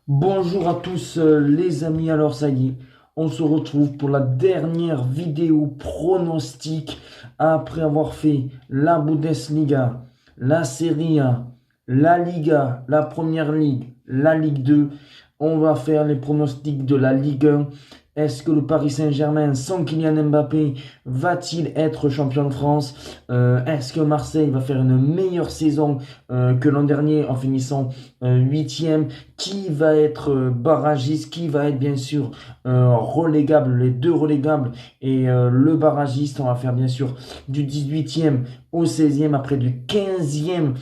Bonjour à tous les amis, alors ça y est, on se retrouve pour la dernière vidéo pronostic après avoir fait la Bundesliga, la Serie A, la Liga, la Première Ligue, la Ligue 2. On va faire les pronostics de la Ligue 1. Est-ce que le Paris Saint-Germain, sans Kylian Mbappé, va-t-il être champion de France? Est-ce que Marseille va faire une meilleure saison que l'an dernier en finissant huitième? Qui va être barragiste? Qui va être bien sûr relégable? Les deux relégables et le barragiste. On va faire bien sûr du 18e au 16e, après du 15e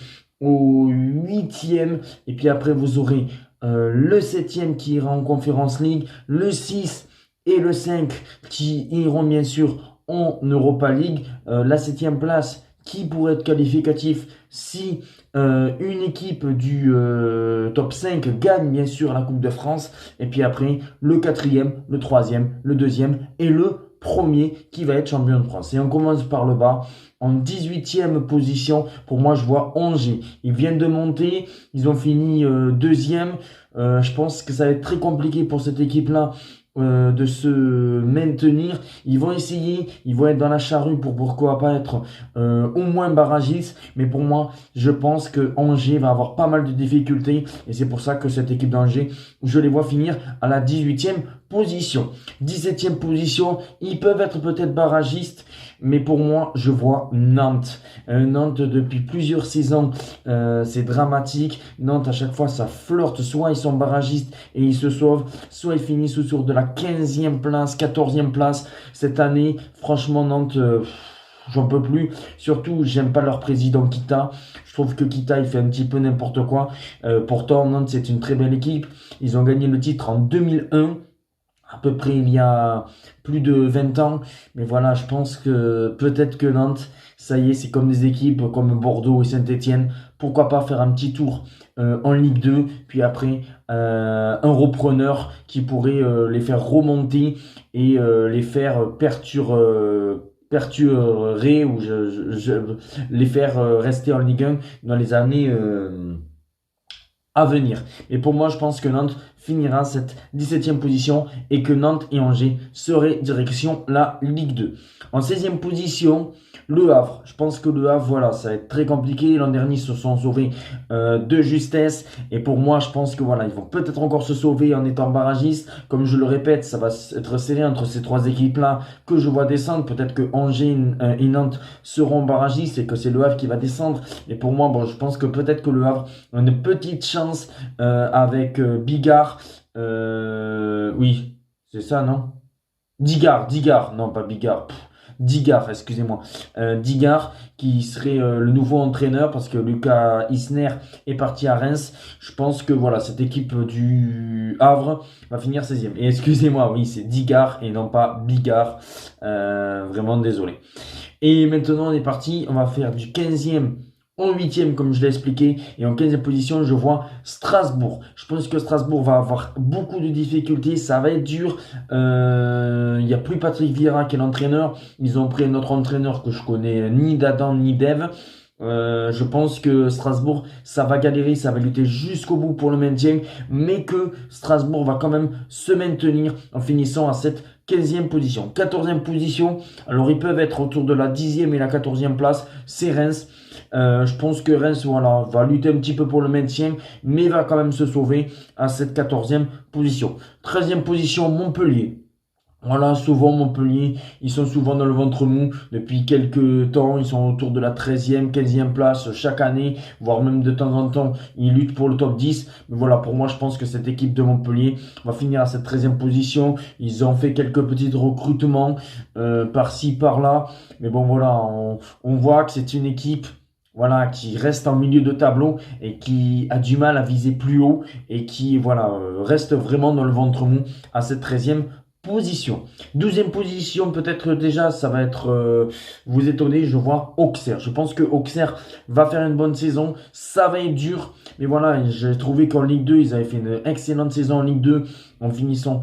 au 8e. Et puis après, vous aurez le 7e qui ira en Conference League, le 6 et le 5 qui iront bien sûr en Europa League. La 7e place qui pourrait être qualificatif si une équipe du top 5 gagne bien sûr la Coupe de France. Et puis après, le 4e, le 3e, le 2e et le premier qui va être champion de France. Et on commence par le bas. En 18e position, pour moi, je vois Angers. Ils viennent de monter, ils ont fini deuxième. Je pense que ça va être très compliqué pour cette équipe-là de se maintenir. Ils vont essayer, ils vont être dans la charrue pour pourquoi pas être au moins barragistes. Mais pour moi, je pense que Angers va avoir pas mal de difficultés. Et c'est pour ça que cette équipe d'Angers, je les vois finir à la 18e position. 17e position, ils peuvent être peut-être barragistes. Mais pour moi, je vois Nantes. Nantes, depuis plusieurs saisons, c'est dramatique. Nantes, à chaque fois, ça flirte. Soit ils sont barragistes et ils se sauvent, soit ils finissent autour de la 15e place, 14e place. Cette année, franchement, Nantes, j'en peux plus. Surtout, j'aime pas leur président Kita. Je trouve que Kita, il fait un petit peu n'importe quoi. Pourtant, Nantes, c'est une très belle équipe. Ils ont gagné le titre en 2001. À peu près il y a plus de 20 ans. Mais voilà, je pense que peut-être que Nantes, ça y est, c'est comme des équipes comme Bordeaux et Saint-Étienne. Pourquoi pas faire un petit tour en Ligue 2, puis après un repreneur qui pourrait les faire remonter et les faire perturber ou les faire rester en Ligue 1 dans les années à venir. Et pour moi, je pense que Nantes finira cette 17e position et que Nantes et Angers seraient direction la Ligue 2. En 16e position, le Havre. Je pense que le Havre, voilà, ça va être très compliqué. L'an dernier, ils se sont sauvés de justesse. Et pour moi, je pense que voilà, ils vont peut-être encore se sauver en étant barragistes. Comme je le répète, ça va être serré entre ces trois équipes-là que je vois descendre. Peut-être que Angers et Nantes seront barragistes et que c'est le Havre qui va descendre. Et pour moi, bon, je pense que peut-être que le Havre a une petite chance avec Bigard. Oui, c'est ça, non? Digard, non pas Bigard. Digard, excusez-moi. Digard qui serait le nouveau entraîneur parce que Lucas Isner est parti à Reims. Je pense que voilà, cette équipe du Havre va finir 16e. Et excusez-moi, oui, c'est Digard et non pas Bigard. Vraiment désolé. Et maintenant, on est parti. On va faire du 15e en 8e, comme je l'ai expliqué, et en 15e position, je vois Strasbourg. Je pense que Strasbourg va avoir beaucoup de difficultés, ça va être dur. Il n'y a plus Patrick Vieira qui est l'entraîneur. Ils ont pris un autre entraîneur que je connais ni d'Adam ni d'Eve. Je pense que Strasbourg, ça va galérer, ça va lutter jusqu'au bout pour le maintien, mais que Strasbourg va quand même se maintenir en finissant à cette 15e position. 14e position, alors ils peuvent être autour de la 10e et la 14e place, c'est Reims. Je pense que Reims voilà, va lutter un petit peu pour le maintien, mais va quand même se sauver à cette 14e position. 13e position, Montpellier. Voilà, souvent Montpellier, ils sont souvent dans le ventre mou depuis quelques temps, ils sont autour de la 13e, 15e place chaque année, voire même de temps en temps, ils luttent pour le top 10. Mais voilà, pour moi, je pense que cette équipe de Montpellier va finir à cette 13e position. Ils ont fait quelques petits recrutements par-ci, par-là. Mais bon, voilà, on voit que c'est une équipe voilà, qui reste en milieu de tableau et qui a du mal à viser plus haut et qui voilà, reste vraiment dans le ventre mou à cette 13e position. 12e position, peut-être déjà, ça va être, vous étonner, je vois Auxerre. Je pense que Auxerre va faire une bonne saison. Ça va être dur, mais voilà, j'ai trouvé qu'en Ligue 2, ils avaient fait une excellente saison en Ligue 2 en finissant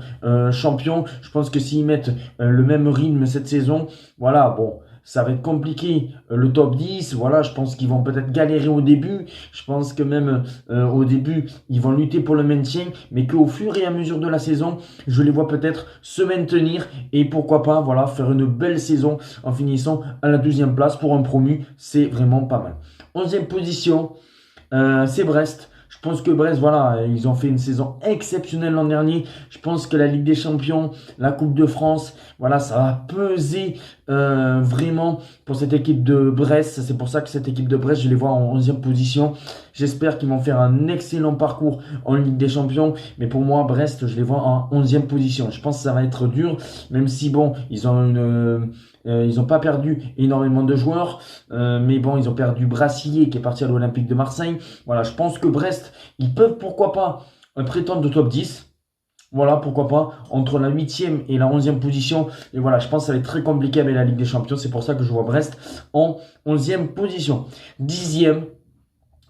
champion. Je pense que s'ils mettent le même rythme cette saison, voilà, bon, ça va être compliqué. Le top 10, voilà, je pense qu'ils vont peut-être galérer au début. Je pense que même au début, ils vont lutter pour le maintien, mais qu'au fur et à mesure de la saison, je les vois peut-être se maintenir et pourquoi pas, voilà, faire une belle saison en finissant à la 12e place pour un promu. C'est vraiment pas mal. 11e position, c'est Brest. Je pense que Brest, voilà, ils ont fait une saison exceptionnelle l'an dernier. Je pense que la Ligue des Champions, la Coupe de France, voilà, ça va peser vraiment pour cette équipe de Brest. C'est pour ça que cette équipe de Brest, je les vois en 11e position. J'espère qu'ils vont faire un excellent parcours en Ligue des Champions. Mais pour moi, Brest, je les vois en 11e position. Je pense que ça va être dur, même si, bon, ils ont pas perdu énormément de joueurs, mais bon, ils ont perdu Brassier qui est parti à l'Olympique de Marseille. Voilà, je pense que Brest, ils peuvent pourquoi pas prétendre au top 10. Voilà, pourquoi pas, entre la 8e et la 11e position. Et voilà, je pense que ça va être très compliqué avec la Ligue des Champions. C'est pour ça que je vois Brest en 11e position. 10e,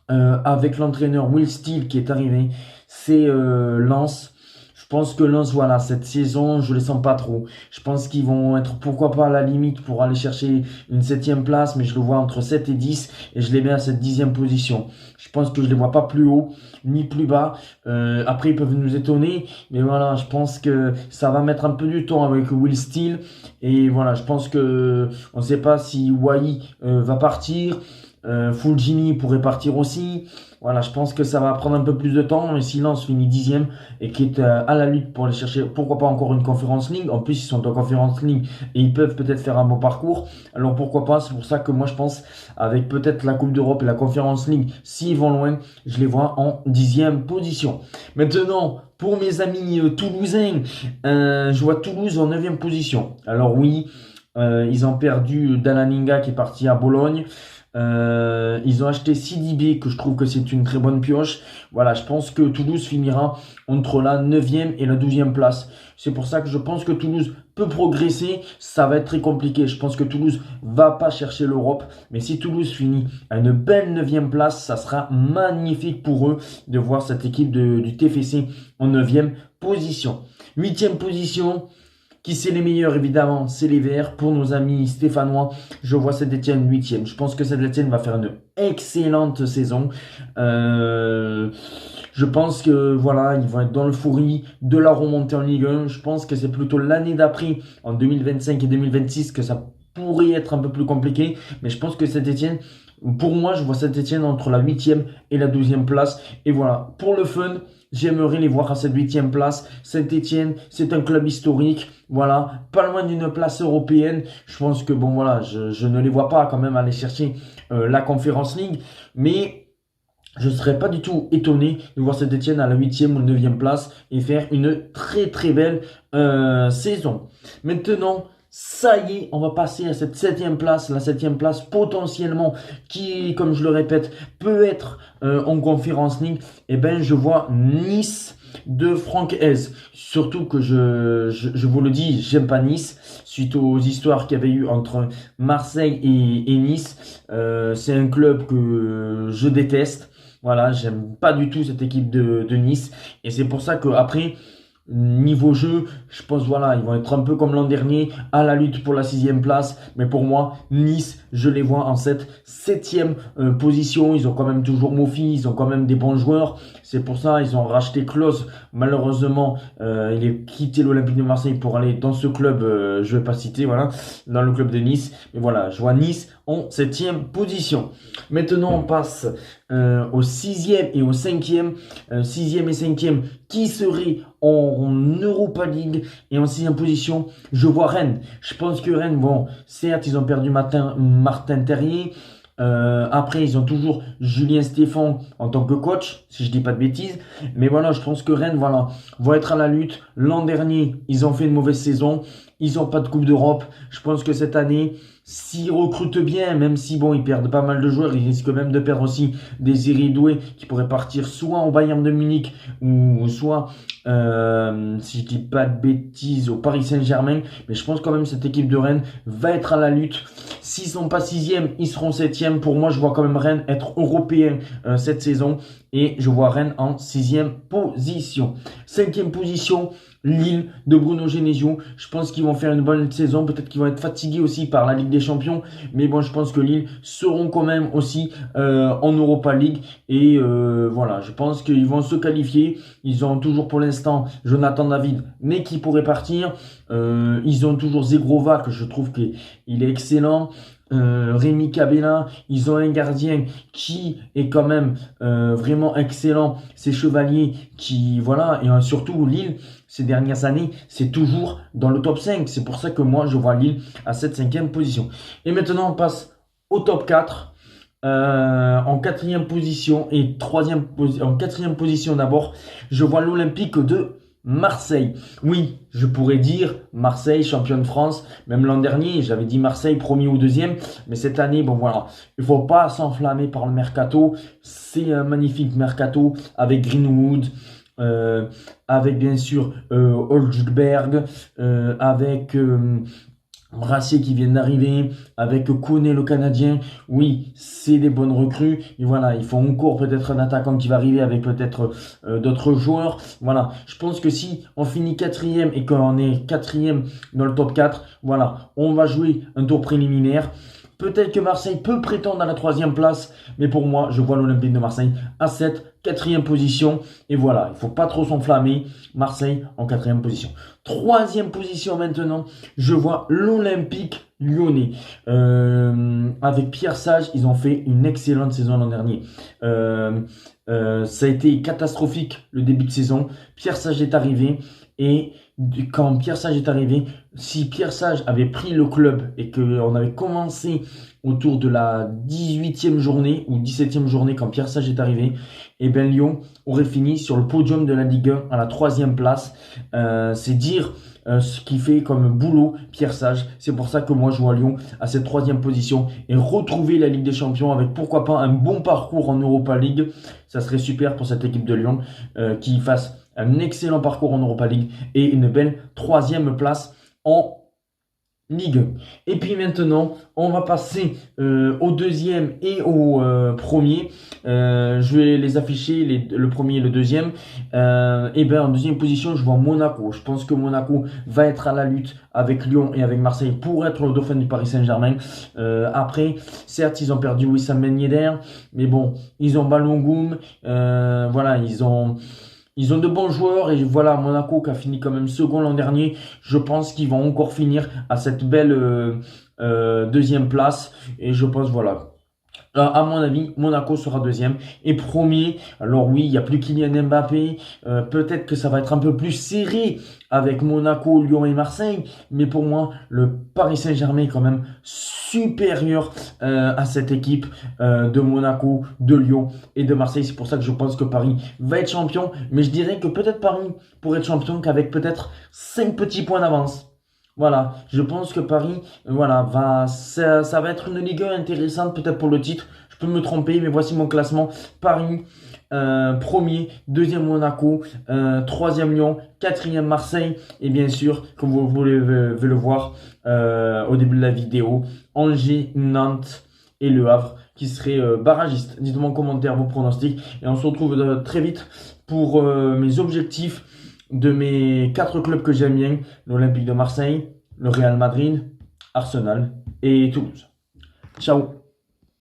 avec l'entraîneur Will Steele qui est arrivé, c'est Lens. Je pense que Lens, voilà, cette saison, je les sens pas trop. Je pense qu'ils vont être, pourquoi pas, à la limite pour aller chercher une 7e place, mais je le vois entre 7 et 10, et je les mets à cette 10e position. Je pense que je les vois pas plus haut, ni plus bas. Après, ils peuvent nous étonner, mais voilà, je pense que ça va mettre un peu du temps avec Will Steele, et voilà, je pense que on ne sait pas si Wai va partir. Fulgini pourrait partir aussi. Voilà, je pense que ça va prendre un peu plus de temps. Mais si Lens finit 10e et qui est à la lutte pour aller chercher, pourquoi pas encore une Conference League. En plus, ils sont en Conference League et ils peuvent peut-être faire un bon parcours. Alors pourquoi pas, c'est pour ça que moi je pense, avec peut-être la Coupe d'Europe et la Conference League, s'ils vont loin, je les vois en 10e position. Maintenant, pour mes amis toulousains, je vois Toulouse en 9e position. Alors oui, ils ont perdu Dalaninga qui est parti à Bologne. Ils ont acheté Sidibé, que je trouve que c'est une très bonne pioche. Voilà, je pense que Toulouse finira entre la 9e et la 12e place. C'est pour ça que je pense que Toulouse peut progresser. Ça va être très compliqué. Je pense que Toulouse va pas chercher l'Europe. Mais si Toulouse finit à une belle 9e place, ça sera magnifique pour eux de voir cette équipe du TFC en 9e position. 8e position. Qui c'est les meilleurs, évidemment, c'est les Verts. Pour nos amis stéphanois, je vois Saint-Etienne 8e. Je pense que Saint-Etienne va faire une excellente saison. Je pense que voilà, ils vont être dans le fourri de la remontée en Ligue 1. Je pense que c'est plutôt l'année d'après, en 2025 et 2026, que ça pourrait être un peu plus compliqué. Mais je pense que Saint-Etienne, pour moi, je vois Saint-Etienne entre la 8e et la 12e place. Et voilà, pour le fun, j'aimerais les voir à cette 8e place. Saint-Etienne, c'est un club historique. Voilà, pas loin d'une place européenne. Je pense que, bon, voilà, je ne les vois pas quand même aller chercher la Conference League. Mais je ne serais pas du tout étonné de voir Saint-Etienne à la 8e ou 9e place et faire une très très belle saison. Maintenant, ça y est, on va passer à cette 7e place. La 7e place potentiellement qui, comme je le répète, peut être en Conference League. Et ben, je vois Nice de Franck Hez. Surtout que je vous le dis, j'aime pas Nice. Suite aux histoires qu'il y avait eu entre Marseille et Nice. C'est un club que je déteste. Voilà, j'aime pas du tout cette équipe de Nice. Et c'est pour ça que après, niveau jeu, je pense voilà, ils vont être un peu comme l'an dernier, à la lutte pour la 6e place. Mais pour moi, Nice, je les vois en cette 7e position. Ils ont quand même toujours Mofi, ils ont quand même des bons joueurs. C'est pour ça, ils ont racheté Klose. Malheureusement, il est quitté l'Olympique de Marseille pour aller dans ce club, je vais pas citer, voilà, dans le club de Nice. Mais voilà, je vois Nice en 7e position. Maintenant, on passe au 6e et au 5e. 6e et 5e qui seraient en Europa League. Et en 6e position, je vois Rennes. Je pense que Rennes, bon, certes, ils ont perdu Martin Terrier. Après, ils ont toujours Julien Stéphan en tant que coach, si je dis pas de bêtises. Mais voilà, je pense que Rennes, voilà, vont être à la lutte. L'an dernier, ils ont fait une mauvaise saison. Ils n'ont pas de Coupe d'Europe. Je pense que cette année, s'ils recrutent bien, même si bon, ils perdent pas mal de joueurs, ils risquent même de perdre aussi des Doué qui pourraient partir soit au Bayern de Munich ou soit, si je dis pas de bêtises, au Paris Saint-Germain. Mais je pense quand même que cette équipe de Rennes va être à la lutte. S'ils sont pas 6e, ils seront 7e. Pour moi, je vois quand même Rennes être européen cette saison. Et je vois Rennes en 6e position. 5e position, Lille de Bruno Genesio. Je pense qu'ils vont faire une bonne saison. Peut-être qu'ils vont être fatigués aussi par la Ligue des Champions. Mais bon, je pense que Lille seront quand même aussi en Europa League. Et voilà, je pense qu'ils vont se qualifier. Ils ont toujours pour l'instant Jonathan David, mais qui pourrait partir. Ils ont toujours Zegrova, que je trouve qu'il est excellent. Rémi Cabella, ils ont un gardien qui est quand même vraiment excellent. C'est Chevalier qui, voilà, et surtout Lille, ces dernières années, c'est toujours dans le top 5. C'est pour ça que moi, je vois Lille à cette 5e position. Et maintenant, on passe au top 4. En 4e position et en 4e position d'abord, je vois l'Olympique de Marseille. Oui, je pourrais dire Marseille, champion de France. Même l'an dernier, j'avais dit Marseille, premier ou deuxième. Mais cette année, bon voilà, il faut pas s'enflammer par le mercato. C'est un magnifique mercato avec Greenwood, avec bien sûr Holzberg, avec Brassier qui vient d'arriver, avec Koné le Canadien. Oui, c'est des bonnes recrues. Et voilà, il faut encore peut-être un attaquant qui va arriver avec peut-être d'autres joueurs. Voilà, je pense que si on finit 4e et qu'on est 4e dans le top 4, voilà, on va jouer un tour préliminaire. Peut-être que Marseille peut prétendre à la 3e place, mais pour moi, je vois l'Olympique de Marseille à cette 4e position. Et voilà, il ne faut pas trop s'enflammer. Marseille en 4e position. 3e position maintenant, je vois l'Olympique Lyonnais. Avec Pierre Sage, ils ont fait une excellente saison l'an dernier. Ça a été catastrophique le début de saison. Pierre Sage est arrivé et quand Pierre Sage est arrivé, si Pierre Sage avait pris le club et qu'on avait commencé autour de la 18e journée ou 17e journée quand Pierre Sage est arrivé, et bien Lyon aurait fini sur le podium de la Ligue 1 à la 3e place. C'est dire ce qu'il fait comme boulot Pierre Sage. C'est pour ça que moi je vois Lyon à cette 3e position et retrouver la Ligue des Champions avec pourquoi pas un bon parcours en Europa League. Ça serait super pour cette équipe de Lyon qui fasse un excellent parcours en Europa League et une belle 3e place en Ligue. Et puis maintenant, on va passer au 2e et au 1er. Je vais les afficher, le 1er et le 2e. Et bien en 2e position, je vois Monaco. Je pense que Monaco va être à la lutte avec Lyon et avec Marseille pour être le dauphin du Paris Saint-Germain. Après, certes, ils ont perdu Wissam Ben Yedder, mais bon, ils ont Balogun. Voilà, ils ont de bons joueurs et voilà, Monaco qui a fini quand même second l'an dernier. Je pense qu'ils vont encore finir à cette belle 2e place. Et je pense, voilà. À mon avis, Monaco sera 2e et 1er. Alors oui, il n'y a plus Kylian Mbappé. Peut-être que ça va être un peu plus serré avec Monaco, Lyon et Marseille. Mais pour moi, le Paris Saint-Germain est quand même supérieur à cette équipe de Monaco, de Lyon et de Marseille. C'est pour ça que je pense que Paris va être champion. Mais je dirais que peut-être Paris pourrait être champion qu'avec peut-être 5 petits points d'avance. Voilà, je pense que Paris, voilà, ça va être une Ligue 1 intéressante peut-être pour le titre. Je peux me tromper, mais voici mon classement. Paris, 1er, 2e Monaco, 3e Lyon, 4e Marseille. Et bien sûr, comme vous voulez le voir au début de la vidéo, Angers, Nantes et Le Havre qui seraient barragistes. Dites-moi en commentaire vos pronostics. Et on se retrouve très vite pour mes objectifs de mes 4 clubs que j'aime bien, l'Olympique de Marseille, le Real Madrid, Arsenal et Toulouse. Ciao!